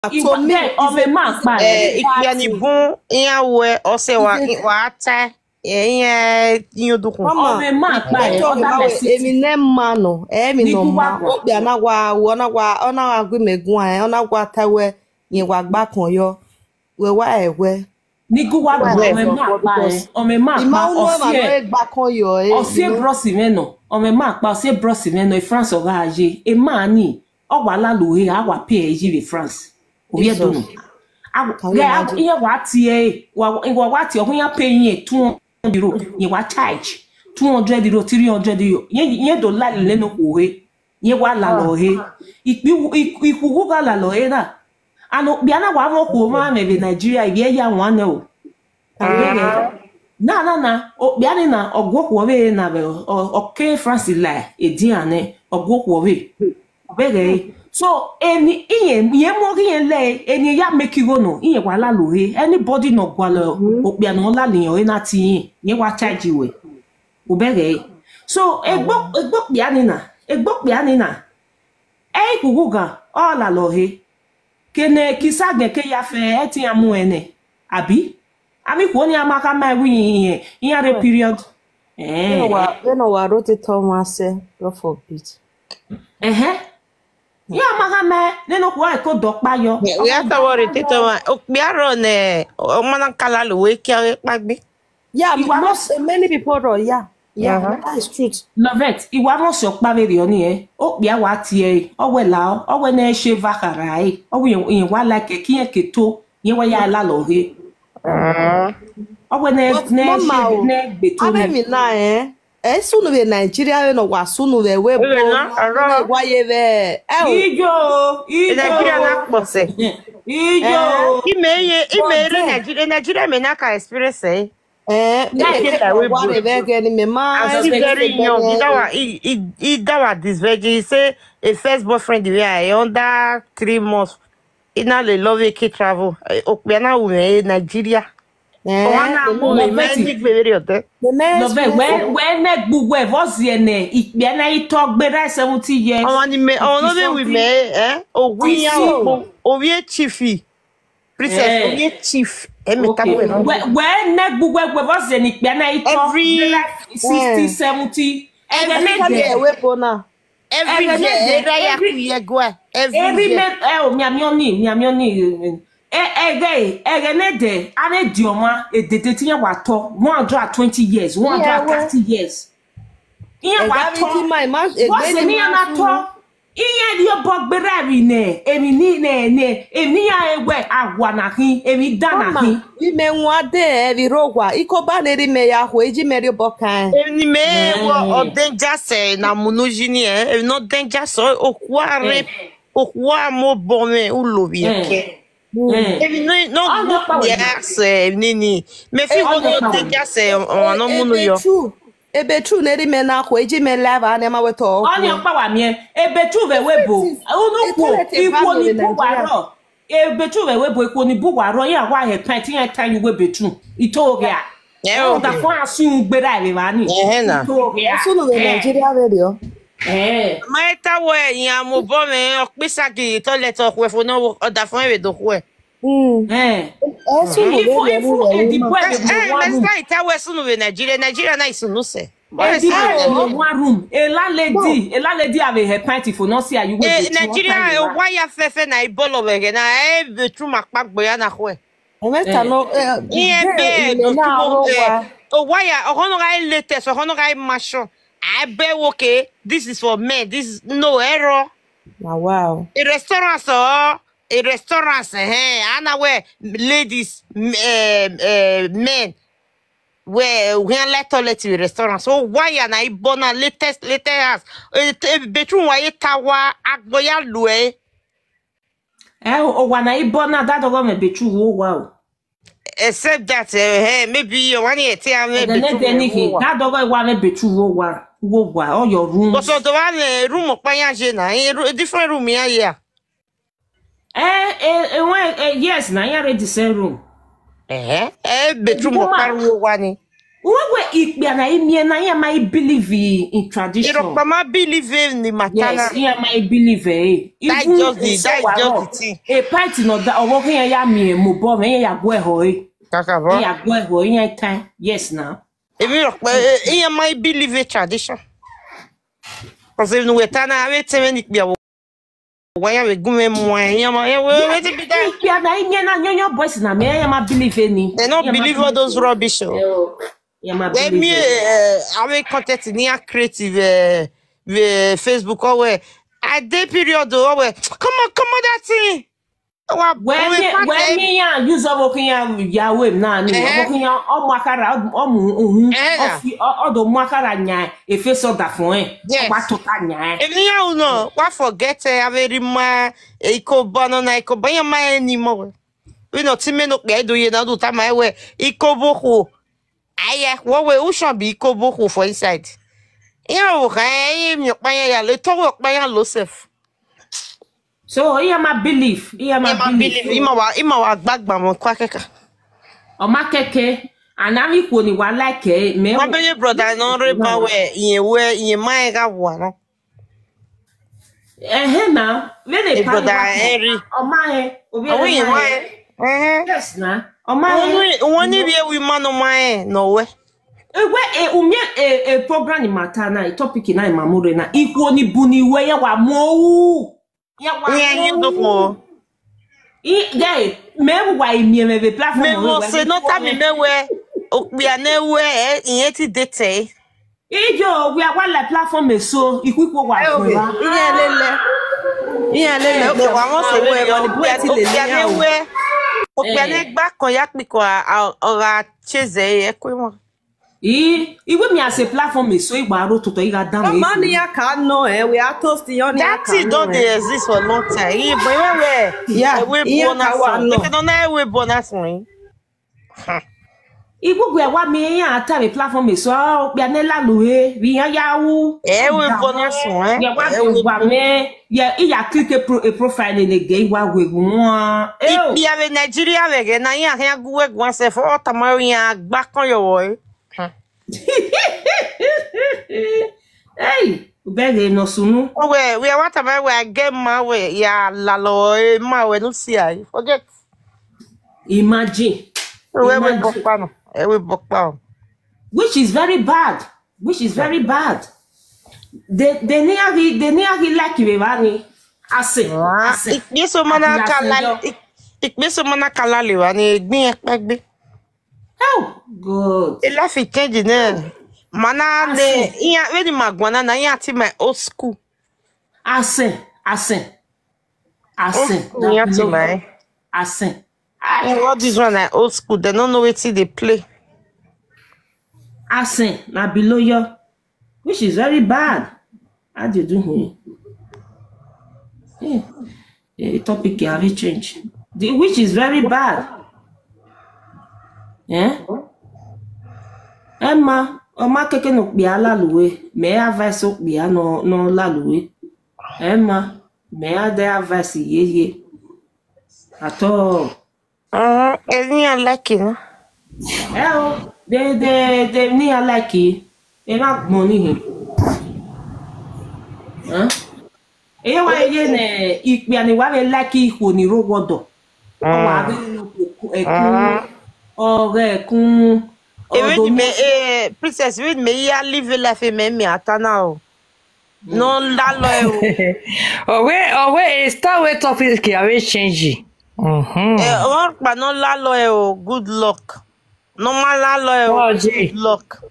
Atomi ome makpa ikiani bon iyawe ose wa ata inyoduku ome makpa Eminem mano emi no ma obi anagwa onagwa gwimegun an onagwa tawe yin wa gba kan yo we wa ewe niguwa ome makpa osie brosi meno ome makpa osie brosi meno e France ogaje e mani ogwa la lohe agwa pe eji France oye dono iye wa tie wa tie ohun ya pay yin 200 euro yin wa charge 200 euro 300 euro yin do la le no kohe yin wa la lohe iku ga la lohe na ano bia na wa mo ko ma me Nigeria ibe ya wan o na o bia ni na ogwo we na be okay France la ediane ogwo we bege so any iye mo yen le eni ya make you no iye wa la lohe anybody no gwa lo opia no la liyan na ti yin wa charge we obere so egbo pia ni na e kuguga o la lohe kene kisage ke ya fe eti amu ene abi ami ko ni amaka ma wi yin re period no wa rote Thomas go for bit ya magame neno kwa ko dokpa yo we ata worry tito wa okbiaro ne o mana kala lo we kia pagbe many people ro that is truth Lovet iwa mo so pa veri oni o bia wa tie o we la o we na she vakara o we yin wa like kiyen keto yin wa ya la lo he o we na gbeto mi na sunu be Nigeria no wa sunu be we wa ye be ijo Nigeria na pose ijo Nigeria me na ka experience this virgin he say a first boyfriend we are under 3 months ina le love ke travel okpiana wo Nigeria when gbugbo e vozi ene ikpe na ito gbera 70 years owie chiefi princess owie chief when gbugbo e vozi ene ikpe na ito 60 70 every miamioni Egenede, ane dioma, edete tinya wato, 120 years, 130 years. Iya wato, wase ni anato, iya diyo bogberari ne, emi ya ewe agwa na hi, emi da na hi. Ime nwade evi rogwa, iko ba neri me ya hwe, eji meri bokan. Emi me o danger se na monogini no danger so okwa mo bome ulobi ke. Nini me fi go take us no munu yo ebe true na ri me na ko eji me live na ma weto onye pa wa mi ebe true ve webo unu ko ikwo ni bugwaro ebe true ve webo ikwo ni bugwaro ya wa he kan ti yan tan yu webe true ito ge a da fun asun gbera ile ba ni ito ge a sunu Nigeria radio maita we yan mo bo me okpisagi toilet okwe na oda fun ewe do kwe Nigeria na isunu se one room ela lady ave her party for no see you Nigeria why ya fefe na ibolo we na be tru makpagbo ya na hwe why ya ohono ga latest ohono ga machine okay this is for men this is no error wow a restaurant ana where ladies men where let toilet in restaurant so why na ibona latest house bedroom why tawa agboya lue o wana ibona that go me bedroom wo wow except that maybe you want it bedroom that go wa me bedroom wo wa all your rooms so the one room opanya je na different room ya yes, na ya ready say room. Bedroom paru wani. We ikpiana imiena ya my believe in tradition. Irokpa ma believe in the matana. Yes, yeah, my believe. That's just the thing. A party no that owo kan ya mi mo bo me ya gbo eho e. Kakabo. Ya gbo eho yan time. Yes now. Irokpa ya my believe in tradition. Because if no wetana we teme ni bia why we gume mo ya ma we ti be there. Ikpiana imiena nyonyo boys na me ya ma believe ni. They don't believe all those rubbish. Yeah, my Let me have content near creative Facebook or where at the period over. Come on, that thing. When me ya use working ya web na ni working ya o makara o mu o do makara nya e face of that phone wa to ta nya if you know what forget very ma iko banana iko banya ma anymore we no ti me no pe do ye na do ta ma we iko boko aya what we who should be iko boko for inside ya o kan mi pa ya le to wo pa ya lo sef. So here my belief. Ima wa gbagba mo kwa keka. O ma keke anami ko ni wa like me. Mo be brother no re ba we mai ga wa no. Na we dey brother Henry. O ma obi yes na. O ma woni bi we man no mai no we. Umye program ni matana topic na mamure na iko ni buni we ya wa mo. Yeah, you do for. Yeah, me why me platform. Me wo se no ta me we okpia na we iye ti dete. Ijo we are la platform so ikwikwo wa fun wa. Iye lele me wa mo se we okpia na we okpia na gba kan ya piko ora cheze e ko mo. Iwe mi as a platform so igbaro toto iga down. Man ya can no we are toasting on that thing don't dey exist for long time. Yeah, we bonus. They don't know we bonus one. Igugwe wa mi yan ata platform so pe anela luwe wi yan yawo. We bonus one. Ya wa me ya iya click a profile in again wa we won. Bi ave Nigeria we na yan guwe gwan se for tamari yan gba kan yo wo. Hey, bege no sunu. We what about we get ma we ya lalo ma we no see ai. Forget. Imagine. We bokpa no. We bokpa. Which is very bad. They nearly like you bani. Ase. Ikbeso mana kala le wa ni gbin epegbe. Oh, good. Ela fi change na. Mana de iya we di magwana na iya ti my old school. Ase. Iya ti my. Ase. What this one na old school. They don't know wetin they play. Ase na below you, which is very bad. How do you do here? The topic have changed. Which is very bad. Yeah. Emma, Oma keke no bia la luwe. Me advice ok bia no la luwe. Emma, me ade advice ye. At all. Any like it. They near like it. They not money. Huh? Ewa ye ne ikbia ni wa like iho ni ro wodo. Wa be ekun kun princess with me ya live life me atana o. No la lo we start with topic ki ave change. Wọ́n pa no la lo good luck. Normal la lo good luck.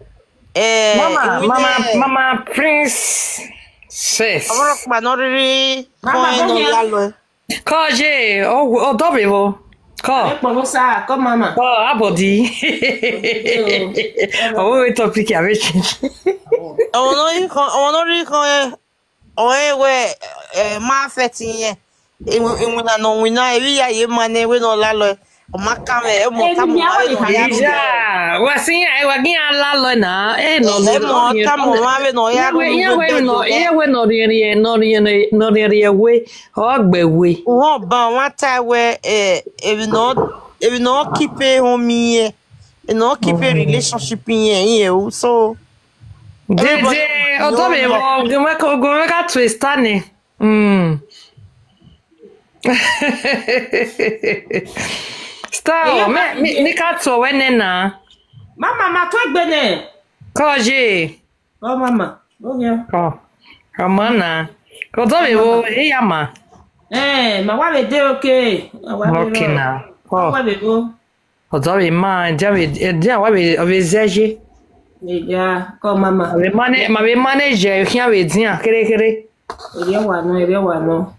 Mama Prince says. Wọ́n pa no ri no la lo. Koje o dobevo. Ko mama. Abodi. We topic ave change. No ri kan ma feti yen. Imuna no wina ewi ya ye mane we no la lo o maka me e mo ta mo ya wa sin ai wa gin ala lo na no ta mo ma we no ya no we o gbewe won ba won ta we evi no keep home ye You know, keep a relationship in here. So Dede, o to me go make twist ani. Star, me ka to wene na. Mama, ma to gbene. Koje. Oh, mama. Oh, yeah. Oh. Amana. Ko to me wo yama. Ma wa be de okay. Okay na. Oh. Wa be go. O to me ma, dia wa be obezeje. Yeah, ko mama. Ma be manager here we dia kere. Ere wa no.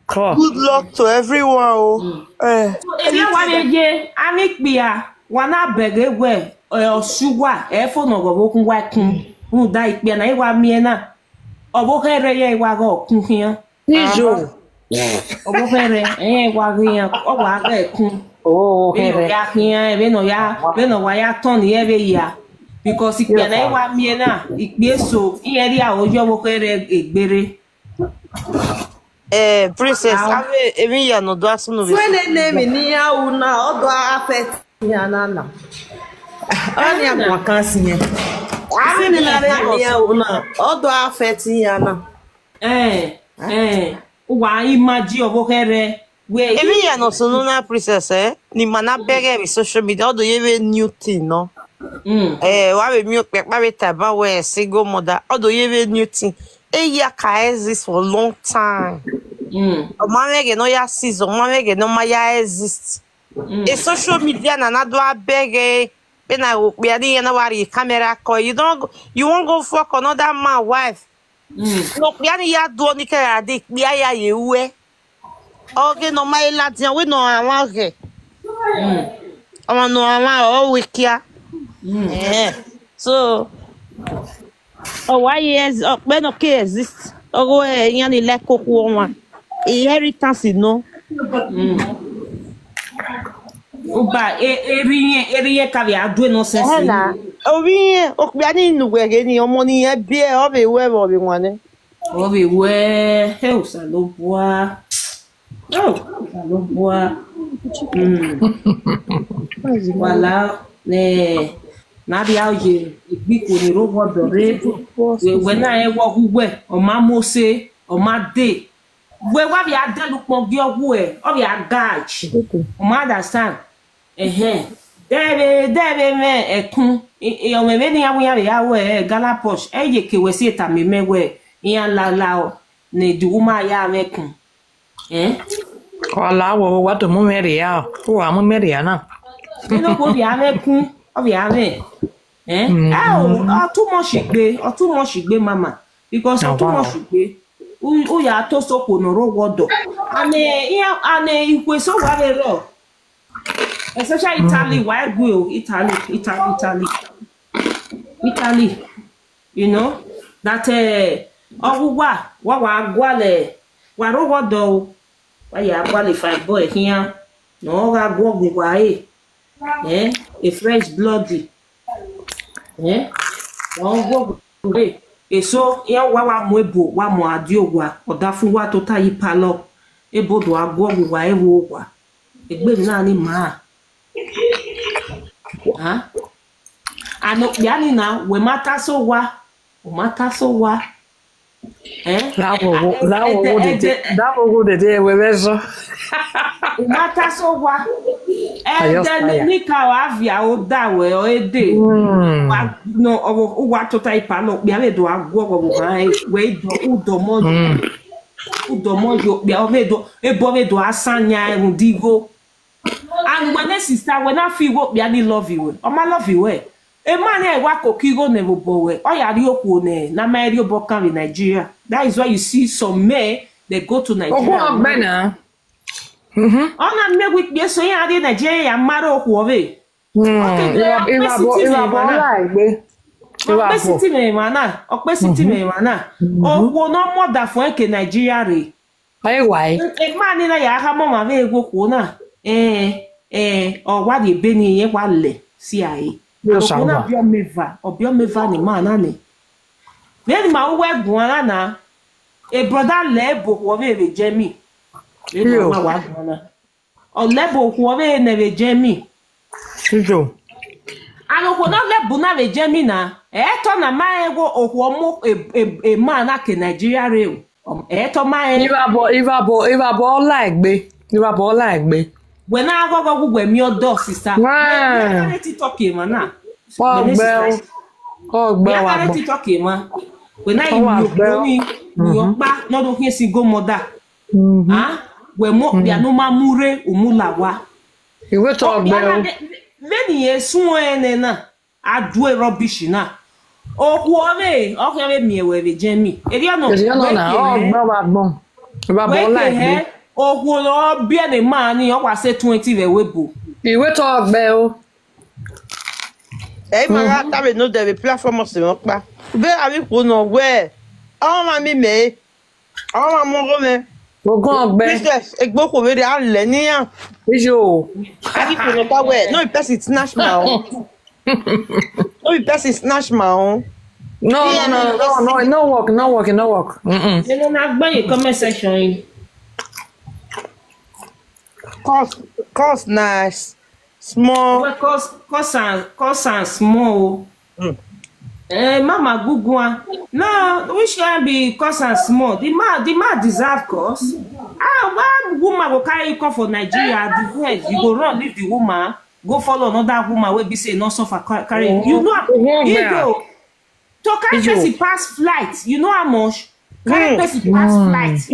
Cool. good luck to everyone. Ere wa be je, ami pia, wa na bege we, osuwa, e fo no go kun wa kun. Un da ipia na iwa mi na. Obo kere ye iwa go kun hian. Ijo. Obo kere, wa hian, o wa ga kun. Oh, okay. Ya hian, be no wa ya ton ye be ya. Because ipia na iwa mi na, ipe so, iye ri a ojo bo kere egbere. Princess, emi ya no do asunu be. When name ni ya una odo affect ya na. Ani agwa kan sinye. Asi ni na re ya una odo affect ya na. Wa imagine obo kere we Emi ya no sunu na princess ni mana bege be social media odo ye new thing no. Wa be mi o pe pa be taba we single mother odo ye new thing. Ya ka exist for long time. Omamege no ya season, omamege no ma ya exist. A social media na do abege be na wo pe ani na wari camera call. You won't go fuck another man wife. No pe ani ya do ni ke ade pe ya ye we. Oge no ma ila dian we no awon ge. Awon no awon o we kia. So why yes pe no ke exist. Ogo yan ni le kokwo won. Inheritance no. Uba eriye ka bi adu no sense. Na obi o pe ani nuwege ni omo ni e bi e o be we o be wane. O be we he o sa lo boa. Lo boa. Voilà ne na bia oje igbi ko ni ro godo re. We na e wo gugwe o ma mose o ma de. We wa bi adelu pon bi ogu e o bi agaj o ma understand debe me ekun e o me ni awon ya we gala posh e ye kewe si eta me mewe yan la o ne duuma ya mekun Wala wo wa to mu mere ya wa mu mere ya na no ko bi amekun o bi ame o too much igbe mama because o too much igbe o ya to so ko no ro wodo ane ikwe so wa le ro especially Italy why go Italy you know that ogugwa wa gwale wa ro wodo wa ya gwale fine boy here no ga gwogwa a fresh blood no go eso ya wa mu ebo wa mu adi ogwa oda fun wa to ta yi palo ebodo agwogwa ewo ogwa egbe mi na ni ma ano yani na we mata so wa Lawo de we bezo mata so wa then ni ka wa via o da we o ede no o wa to ta ipalo bi ave do agwo we do mojo bi ave do do asanya digo and when sister when I feel what bi ani love you o ma love you e man e wa kokigo ne bo we o ya ri oku ne na ma ri obo kan in Nigeria. That is why you see some men they go to Nigeria. Oh bena Ona me with be so ya ri Nigeria ya mara oku obe. City me mana owo no more than for ke Nigeria re. Why E man ni na ya ha mo ma me ego ku na o wa de be ni yen wa le si aye. Obi omeva ni mana ni. Then ma we gun na a brother lebo wo be jemi. E ma wa gun na. O lebo wo be ne be jemi. Toujours. And we not let Buna ve Gemina. Eto na ma ego okwomo a man like Nigeria real. Eto ma Il va boire like il va boire like when I go with me your dog sister. Ouais. I TikTok man na. Oh I TikTok man. When I you back not okay si go mother. Ah, we mo dia no ma mure umulawa. Il veut talk bell. Then yes na adwe rubbish na. Okwowe, okwowe mi ewe ve Jamie. Eria no. Oh, bon. Il va boire like Okwo bien the man ni o wa say 20 ve webo. Il veut talk bell. Eh, ma ta no de platform se mo pa. Be avec pour no we. On ma mi me. On ma mon me. Go go bell. Business, e gbo ko we de ale ni an. Ijo. Avec pour no pa we. No, person snatch ma on. No, person snatch ma on. No work. You know na gba your comment section. Cost nice. Small. Well, cause and small. Mama Gugwa. No, we should be cause and small. The man deserve cause. One woman will carry you come for Nigeria. The head, you go run, leave the woman, go follow another woman. Will be say no suffer carrying. You know, you go to carry person pass flight. You know how much? Carry person pass flight.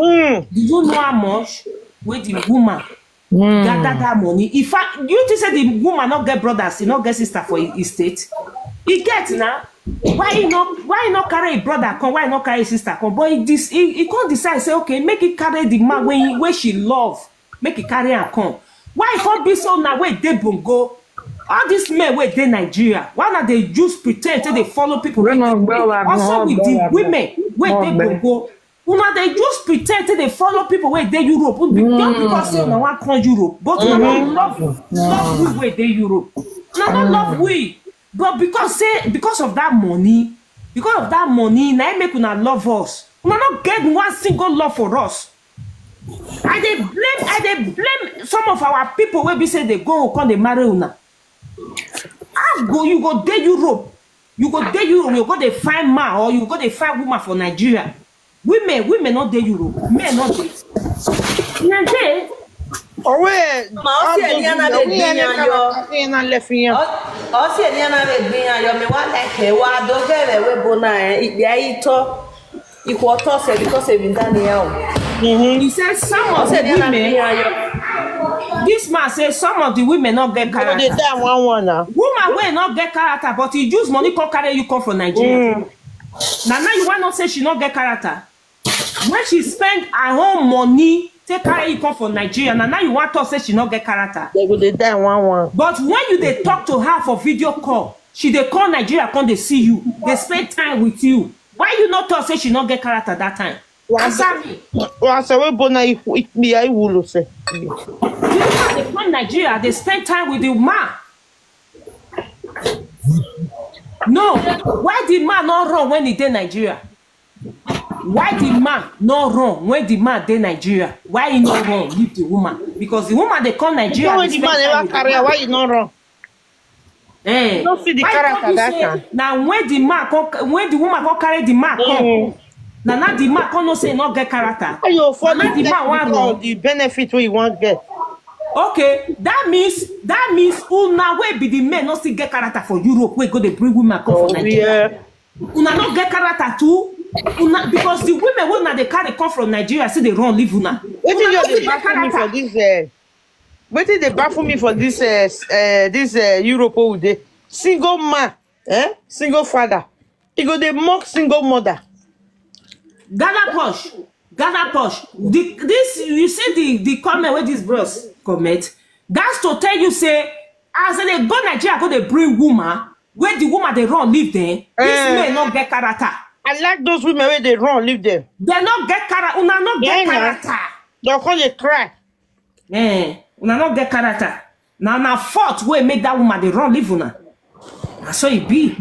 Do you know how much? With the woman. Gather that money. In fact, you just say the woman not get brothers, he not get sister for his state. He get now. Why not carry a brother come? Why not carry a sister come? But he can't decide. Say okay, make it carry the man where she love. Make it carry her come. Why it can't be so now? Where they bongo? All these men where they Nigeria. Why not they just pretend they follow people? Also with the women where they bongo. Una they just pretend they follow people where they Europe. Don't because say now come Europe, but we don't love we where they Europe. No, not love we, but because of that money, now make una love us. Una not get one single love for us. I they blame some of our people where we say they go come they marry una. You go there Europe, you go they find man or you go they find woman for Nigeria. Women not there Europe. Men not there. Nante. Oh wait. Ma osi eliana be gbiyan yo. Na le fiyan. Osi eliana be gbiyan yo me wa like wa do gere we bona ibi ayi to. Iko to se because e bin dan ya o. He said some of the women. This man says some of the women not get character. They die one now. Woman will not get character, but he use money to carry you come from Nigeria. Now you want not say she not get character. When she spend her own money, take carry you come from Nigeria. Now you want to say she not get character. They die one. But when you they talk to her for video call, she they call Nigeria, come they see you. They spend time with you. Why you not talk say she not get character that time? Answer me. Well, so we bona be I will say. You know they come Nigeria, they spend time with the man. No, why the man not run when he did Nigeria? Why the man not run when the man did Nigeria? Why he not run leave the woman? Because the woman they come Nigeria. When the man never carry, why you not run? Eh, don't see the character that time. Now when the woman come carry the man come. Now the man come no say not get character. You for the man want run the benefit where you want get. Okay, that means una wey be the men not still get character for Europe. We go they bring women come from Nigeria. Una not get character too. Because the women when they carry come from Nigeria, say they run leave una. Wetin you dey baffle me for this? Wetin dey baffle me for this Europe wey dey single man, single father. He go dey mock single mother. Ghana Posh. This you see the comment where this bros comment. That's to tell you say as they go Nigeria go they bring woman where the woman they run leave them. This may not get character. I like those women where they run leave them. They not get character. Una not get character. They call they cry. Una not get character. Now fault way make that woman they run leave una. That's so it be.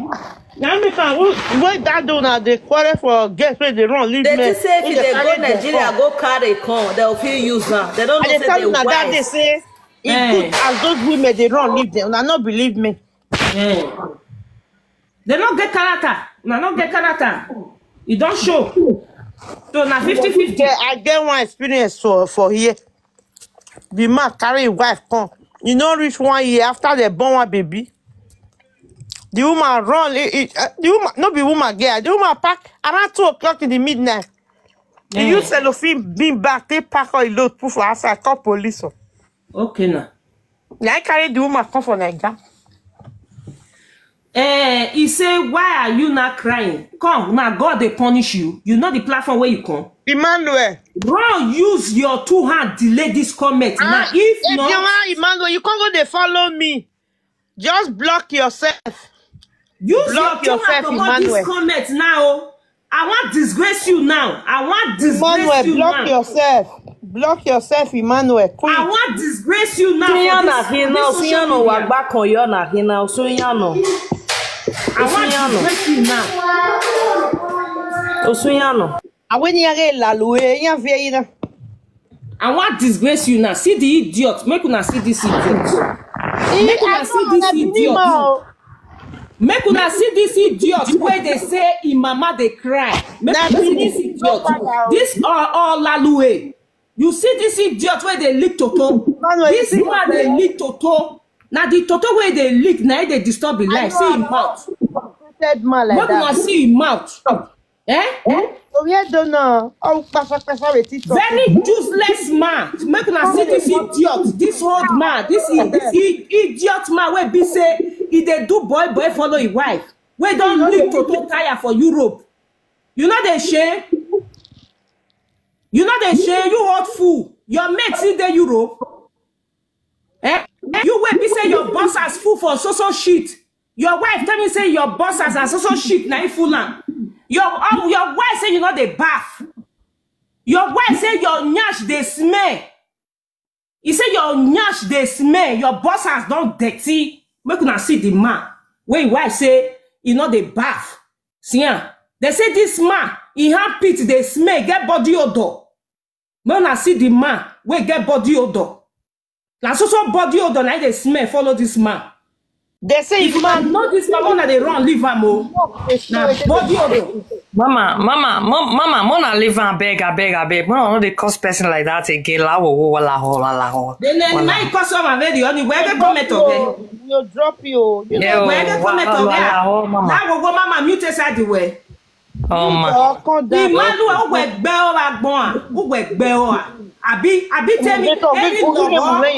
Now me can what that do now they quarrel for guests where they run leave they men. They say if they go Nigeria go carry come they'll feel use her. They don't know say they that they say It's good as those women, they don't leave them. Una not believe me. They don't get character. Una not get character. You don't show. So na 50-50. Yeah, I get one experience for here. The man carry his wife come. You know, reach 1 year after they born one baby. The woman run. The woman, not be woman girl. The woman pack around 2 o'clock in the midnight. He use cellophane beam back. They pack all the load, put for outside. Call police. Okay now. Now I carry the woman come for Nigeria. He say, why are you not crying? Come, now God they punish you. You know the platform where you come. Emmanuel. Bro, use your 2 hands delay this comment. Now, if not, Emmanuel, you can't go. They follow me. Just block yourself. use block your 2 hands to hold this Emmanuel. comment now. I want disgrace you now. I want disgrace Emmanuel, you block now. yourself. Block yourself, Emmanuel. Quick. I want disgrace you now. Suya for na this hina, social suya no media. wagba kan yo na hina, suya no. I want disgrace you now. Suya no. Aweni yare lalue, yan vie ina. I want disgrace you now. See the idiot. Make una see this idiot. Make una see this idiot. Make una see this idiot where they say in mama they cry. Make una see this idiot. This all lalue. You see this idiot where they lick toto. This man they lick toto. Now the toto where they lick, now they disturb the life. See him mouth. Dead man like Make una see him mouth. Oh yeah, don't know. Oh, pasa with it. Very useless man. Make una see this idiot, this old man, this idiot man where be say he dey do boy follow his wife. We don't live to tire for Europe. You know they share. You know they share. You old fool. Your mates in the Europe. You wait be say your boss has fool for so shit. Your wife tell me say your boss has so shit. Now fool am. Your wife say you know they bath. Your wife say your nyash they smell. He say your nyash they smell. Your boss has done dirty. Make una see the man. When your wife say you know they bath. See ya. They say this man he have pit they smell get body odor. Make una see the man we get body odor. Na so body odor na they smell follow this man. They say If man know this man when they run leave am o. Na body odor. Mama, mona live and beg. Mona no dey curse person like that again. La ho. Then my customer very only where they comment okay. you drop you. Yeah, Where they comment okay. Now go mama mute side the way. Oh ma. Emmanuel we gbe o wa gbon a. O we gbe o a. Abi tell me every logo.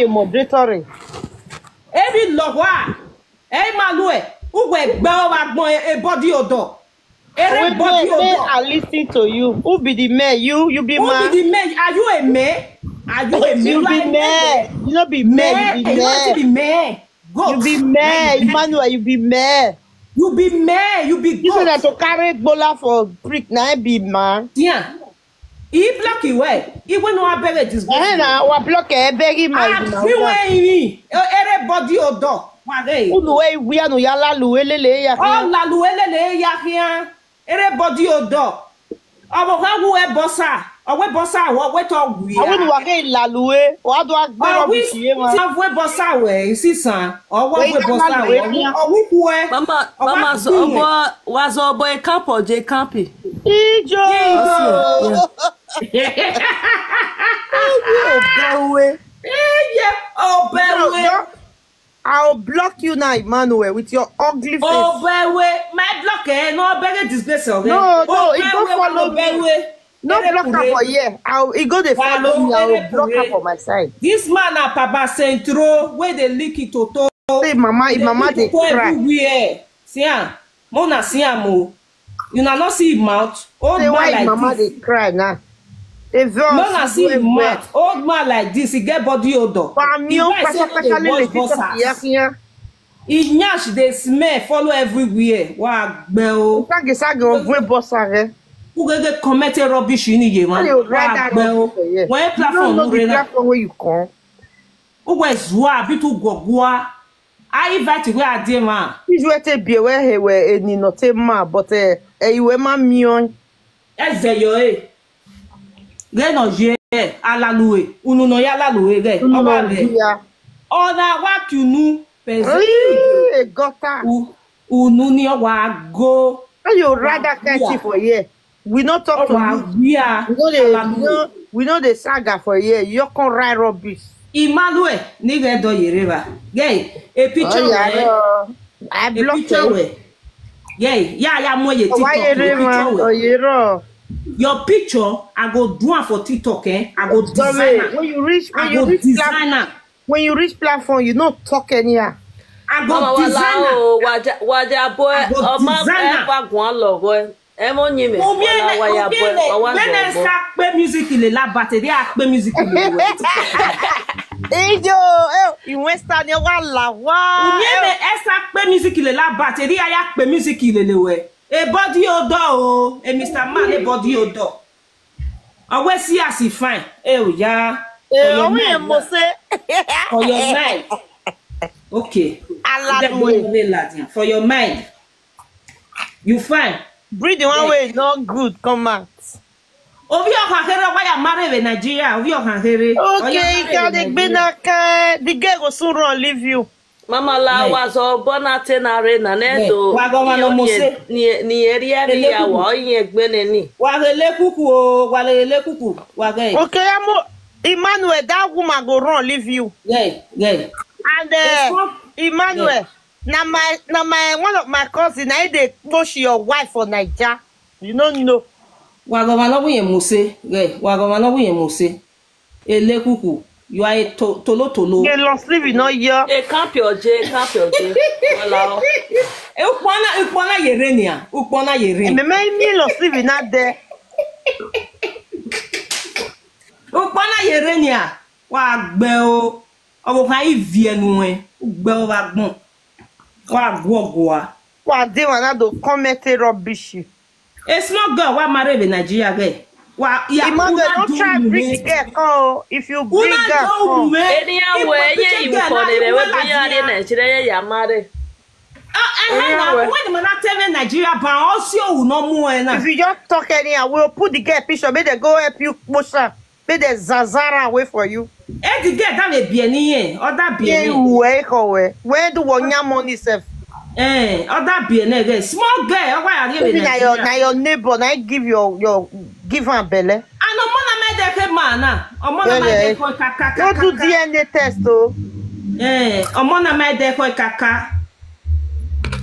Moderatory. Every logo. Emmanuel, who we gbe o wa gbon a body odor. Everybody I listen to you. Who be the mayor? You be man. Who be the mayor? Are you a mayor? Are you a mayor? You be mayor. You not be mayor. You be mayor. You be mayor. You be mayor. Emmanuel, you be mayor. You be mayor. You be You say that to carry bola for brick. Now be man. Yeah. He block you way. He went no abere this. Now we block every man. We way. Everybody odor. Unu we anu yala luelele ya. Oh la luelele ya here. Everybody odor. Obo kan wo e bossa. Owe bossa wo we to gwi. Awon wa ke la lue. O do agbero bi tie ma. Ti wo bossa we sisan. Owo we bossa we. Owo ku e. Mama so was boy camp or J campi. Ijo. I'll block you now, Emmanuel, with your ugly face. Oh, my block, no, better disgrace. No, it don't follow me. No block her for here. It go they follow me. I will block her for my side. This man at Papa Centro, where they leak it to say, Mama, they cry. Everywhere. See, Mona, see, mo. You not see his mouth. Old say, man why like Mama this. they cry now? Mona see his mouth. Old man like this, he get body odor. He nyash, they smell, follow everywhere. Wow, bell. Who get committed rubbish in here, man? When platform where you come? Who was wa bitu gogwa? I invite where I did, man. He's where to be where he were any not a man, but you were my mion. As the yo, Get no je, ala loué, unu no ya la loué, Oda wa kunu Hey, gota. unu ni wa go. How you rather catchy for here? We not talk to Wa you. wia. We know the saga for here. You can write rubbish. Imalue ni ge do yereba. Gay, a picture I a blocked picture you. we. Gay, ya mo ye Why you TikTok. man? Oh, you know. Your picture, I go do am for TikTok, eh? I go design Sorry, am. when you reach Design am. when you reach platform, you not talk anyhow. I go Mama design wala am. o waja boy I go o ma design am. e pa gwan lo go e mo nyi me Obiene, wala boy o wa when I go start play music ile la battery a play music ile we. Ejo, you Western you wala wa. Obiene e start play music ile la battery a ya play music ile le we. E body odo o, e Mr. Man e body odo. Always see as he fine. Eh o ya. For your mind. Okay. For your mind. You fine. Breathing one way not good. Come out. Ovi ohahere why you marry in Nigeria? Ovi ohahere. Okay, you got the girl will soon run leave you. Mama la was o bona tenare na nedo ni area ni ya wo yin egbene ni Wa gele kuku o, wa gele kuku. Wa ge. Okay, Emmanuel, that woman go run leave you. Yeah. And Emmanuel, now my one of my cousin, I they push your wife for Niger. You don't know. Wa go ma no buye muse. Ge, wa go ma no buye muse. Ele kuku. You are a tolo. You lost living no year. e camp your J wala o Ukpona yerenia. Ukpona yeren. Me lost living not there. Ukpona yerenia. Wa gbe o. Obo kan ivie enu e. Gbe o ba gbon. Wa gwogoa. What they want to comment rubbish. It's not good. Wa marry in Nigeria ge. Wa ya Emmanuel, don't try to bring the girl. Come, if you bring girl, come. eni awe ye imu ko de we buya de na chire ya mare When the man tell me Nigeria ban also no more na. If you just talk anyhow, we'll put the girl picture. May they go help you push her. May they zazara away for you. E the girl that be bieni yen. Other Yeah, bieni. where do one your money self? Other bieni ge. Small girl. Why are you in Now Nigeria? your neighbor, now give your give her belly. And omona me de ke man na. Omona me de ko kaka. Don't do DNA test, though. Omona me de ko kaka.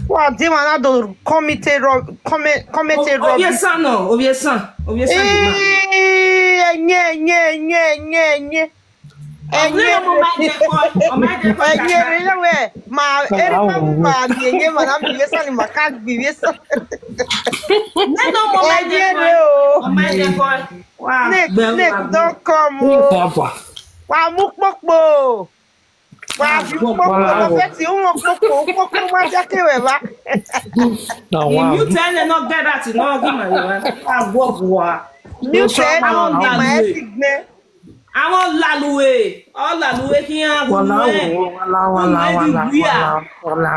What they want to comment Obie san no. Obie san di man. Nye. Don't come. You tell them not get that, no give my àwọn laluwe kí á wala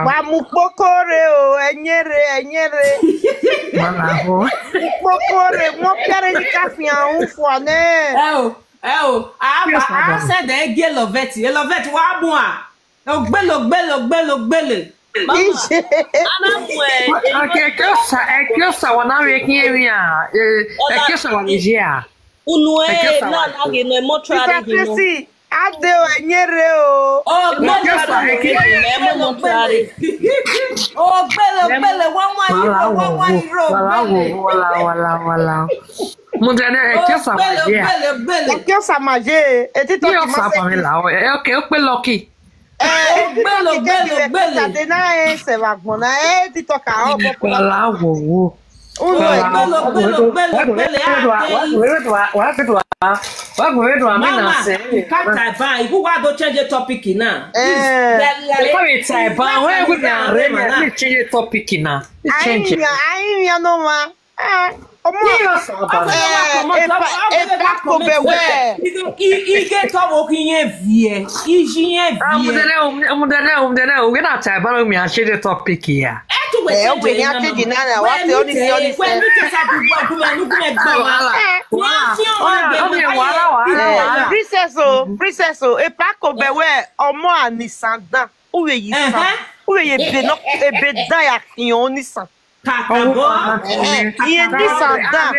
wa mú pokore o ẹnyẹrẹ pokore mo kere ni ka fi an fo ne I said the get loveti wa bun a gbele Ekiosa wanawe kiewia ekiosa wanijia unu e na ge no mortuary gi no ade ẹnyẹrẹ o mortuary gbele one wala Mundene ekiosa wanijia ekiosa maje etito ki osa pamela okay o pe lucky gbele na e se va gbona e tito ka o wala wo Mama, you can't type ban. You want to change the topic now. Change topic now. Ai no ma. we nya teji na na wa te oni si oni se. When you just have to go come Princess o e pa ko be we omo anisandan. O we yi san. O we ye be no e be dan ya kiyan onisan. Kakabo. Iye nisandan.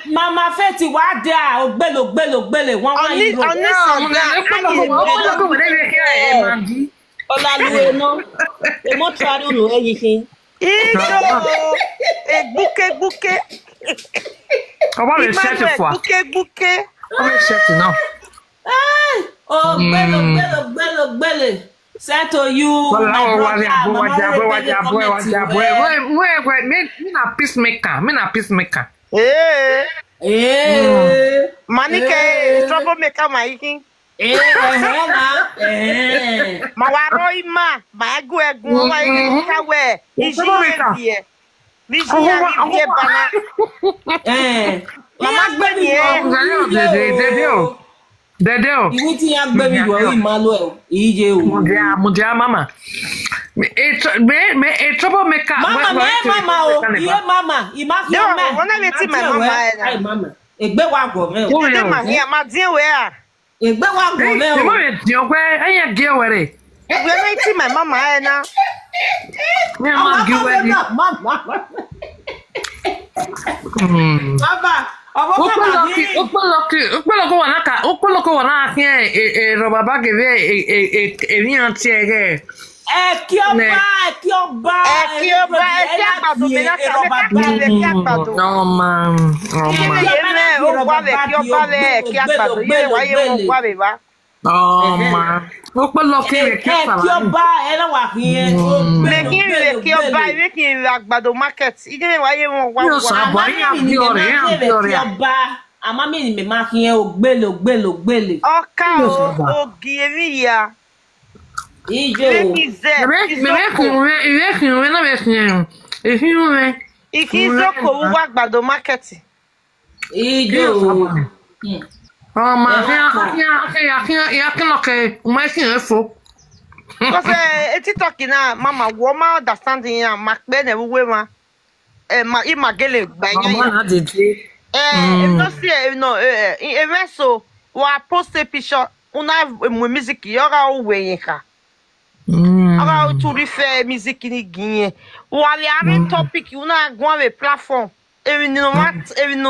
Mama Feti wa da ogbele won wa yi ro. Olaluwe no. E mo try no eyin. Bouquet. Comment le chef fois? Bouquet. Comment le chef non? Ogbele. Say to you. Me na peacemaker. Manike troublemaker making. Ma waro ima, ma egu ma kawe. Iji bana. Mama Dedeo. Iwi ti ya gbe mi wo Emmanuel. Ije o. Mudia mama. Me troublemaker. Mama o. Iye mama. Ima ki o me. Wona we ti my mama Ai mama. Egbe wa go me o. Egbe ma here ma din we a. Egbe wa go me o. Mo me din o pe eyan ge were. Egbe we ti my mama na. Me ma ge were. Mama. Baba. Okpoloko wana e roba ba geve e mi antiere. Ki oba. Agbado me na agbado. No man. O gba be ki oba le ki agbado ye wa ye mo gba be ba. Oh man. Okpoloko e ki Ki oba e na wa kin Me ki oba e ki agbado market. Ide wa ye mo gba. Ki oba. Ama mi ni me ma kin ogbele. Oka o gi emi ya. Ijo. Ikizo ko wa agbado market. Ijo. Oh ma fo. Because TikTok na mama wo ma understanding ya ma pe na we ma ma imagele gbanya. No see no so wa post a picture una music yoga o we ka. Aga to refer music ni gin. Wa le are topic una gwan we platform. Even no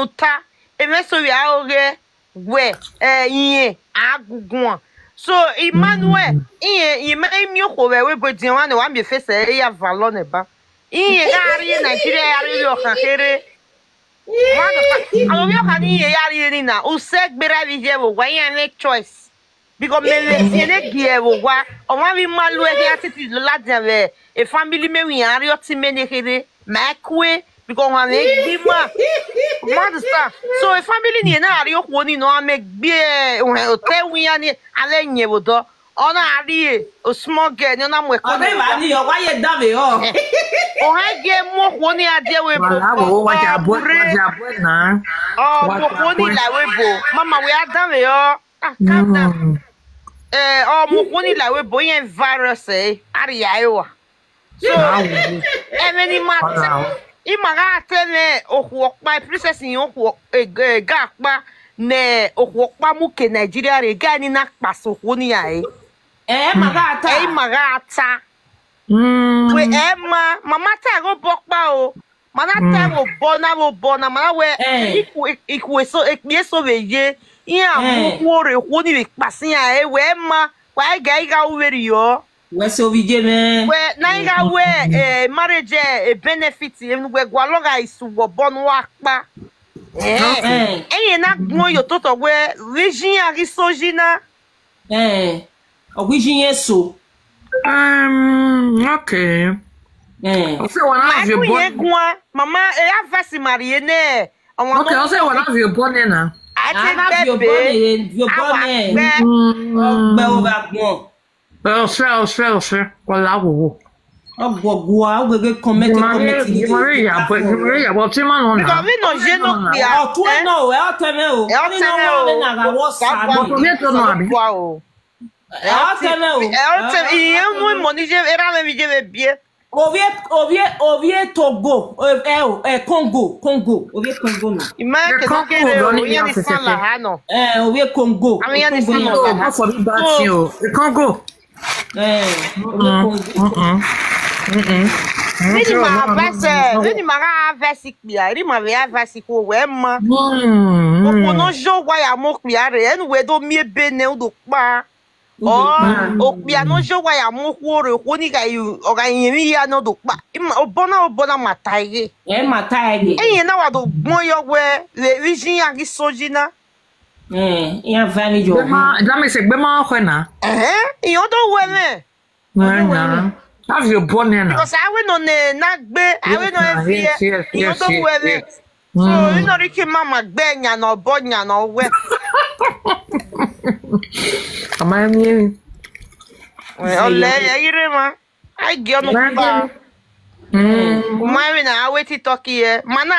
ta. So we are we yin agugun. So Emmanuel mi ko we bodin wa na wa me face e ya valon e ba. Yin ga ri Nigeria ya ri o kan kere. Alo yo kan yin ya ri na o se gbera bi je wo wa yin make choice. Because me tiene gie wo wa o ma bi malu e ya titi lo la de e family me wi ari o ti me ne kere ma kwe because one make bima. Understand? So a family ni na ari okwo ni no make be o te wi ani ale nye bodo. Ona ari o small girl ni na mo e ko. Ode ba ni o wa ye da me o. O ha ge mo kwo ni ade we bo. Wa jabo na. Oh, mo kwo ni la we bo. Mama we ada me o. Ah, calm down. Mo kwo ni la we bo yen virus ari ya yo. So, many months. Imaga tele okwopa princess yin okwo ga pa ne okwopa mu ke Nigeria re ga ni na paso kwo ni ai maga ta we mama ta go bokpa o mana ta go bona mana we ikwe so we ye yin akwo re kwo ni pasin ai we wa ga weri yo. We so vi me. We na iga we marriage a benefit we gwa loga isu wo bonu akpa. Eyin na gbon yo toto we region ari sojina. Ogwijin yeso. Okay. O se wana vi bon. Mama e a vasi marié ne. Okay, o se wana vi bon na. A ti bebe. Ogbe o ba gbon. Ọ̀sẹ̀, wọ́lá wòwò. Ọgbọ̀gbọ̀ àwògẹ́gẹ́ kọ́mẹ́tì. Ìyàbọ̀ tí máa nọ náà. Because we no je no pia. Ọ̀tún ẹ̀ náà ẹ̀ ọ̀tẹ̀ mẹ́ o. Ní náà wọ́n lè nàgà wọ́ sàánù. Ovie Togo, Congo, ovie Congo no. Imagine que ovie Congo. Congo. Ele mara versi pia, ele mara versi ko wema. O no jogo ya mo pia re, enu we do mie bene o do pa. O pia no jogo ya mo ko re, ko ni ga yu, o ga yin ya no do pa. O bona matai. Matai. E na wa do gbon yo we, le rijin ya ki sojina. Ia vani jo. Já me sei bem mal na. E eu do we me. Não. Have you born in? Because I went on the nagbe, I went on the you don't wear it. So you know Ricky Mama Benya no Bonya no we. Am I me? Ole irema. I get no ba. Marina, I wait to talk here. Mana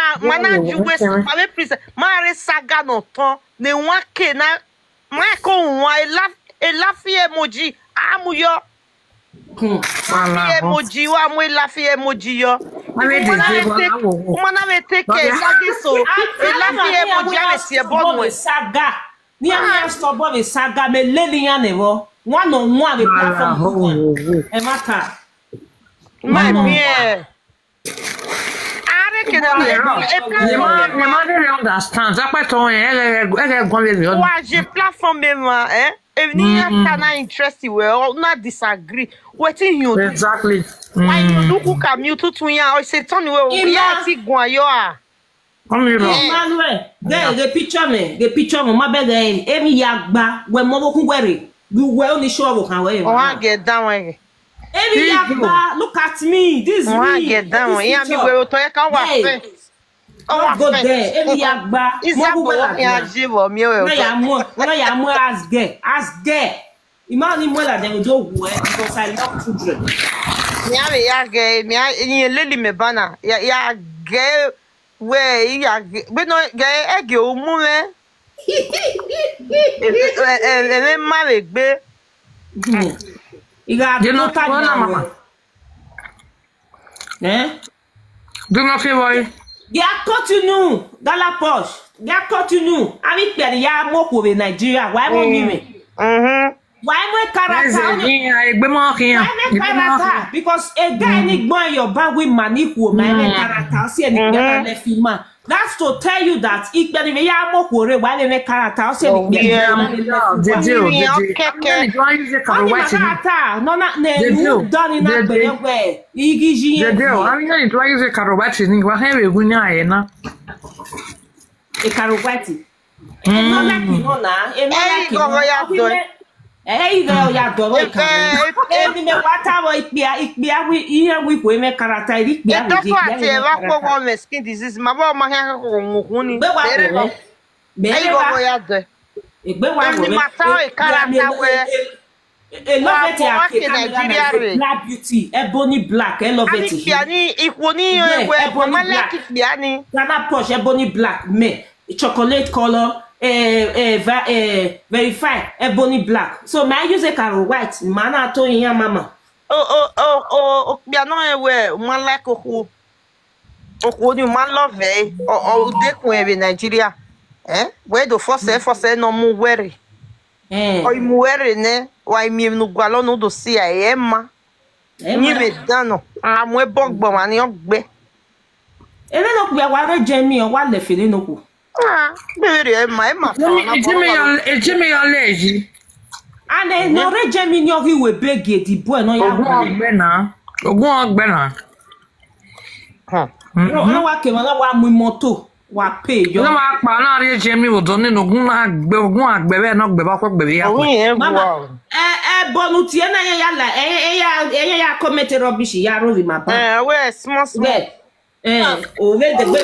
juwe ave prise. Mare saga no ton. Ne wake na ma ko wa elafi emoji. Amuyo. Emoji wa mo elafi emoji yo. Mana me take so elafi emoji ave si ebo saga. Ni am stop bo saga me leli ya nevo. One on one with platform. E mata. My bien. Are que não understand. Ça pas ton elle j'ai platform même hein. If you not interested well, not disagree. Wetin you do? Exactly. Why you look who come you to ya or say turn we ya ti gwan yo ah. Emmanuel, the picture me ma be there. Emi ya gba we mo kun were. You we only show we kan we. Oh, get down we. Emi ya gba, look at me. This me. Oh, get down we. Ya mi we to ya kan wa fe. Oh, go there. Emi ya gba. Mo we ya jibo mi we. Na ya mo ask girl. Imagine mo la dem do wo because I love children. Mi ya ge mi yin leli me bana. Ya ge we ya we no ge ege o mu me. E ma le gbe. Iga do ta na. Do not feel worry. Ya continue dans la poche. Ya continue. Avec père ya mo ko be Nigeria. Why mo mi me? Why mo karata? Because a guy ni gbon your bag with money ko ma me karata si eni gbe na fi man. That's to tell you that ikpe ni ya mo ko re why me karata si eni gbe no na ne done in that way. Igiji I'm to use a carobati ni wa hewe gunya ena. E carobati. No na kino na, e no na kino. Ya do e kan. E me wata wo ikpia wi ihe wi ko me karata ikpia wi. E ati e wa ko go me skin disease ma ba ma han ko ngun ni. Be go ya do. Egbe wa wo. Ni mata e karata we. I love it. Black beauty, ebony black. I love it. Ghana Posh, ebony black. Me chocolate color. Very fine. Ebony black. So may I use a caro white? Mana to in mama. Oh. Piano we man like oku. Oku ni man love eh. Oh, dekun e Nigeria. Where the force no mu worry. Oi muere ne wa mi no gwalo no do si ma ni me dano amu e bogbo ma ni ogbe ele no ku ya wa re jemi o wa le fere no ku bere ma Jimmy your leji and no re jemi ni ovi we bege di boy no ya ogun ogbe na no wa ke wa mu moto wa pay yo. No ma pa na re Jimmy wo do ninu ogun agbe be na gbe ba ko gbe ya. Mama bonu ti na ya la ya comment rubbish ya ro vi ma ba. We small. O ve de gbe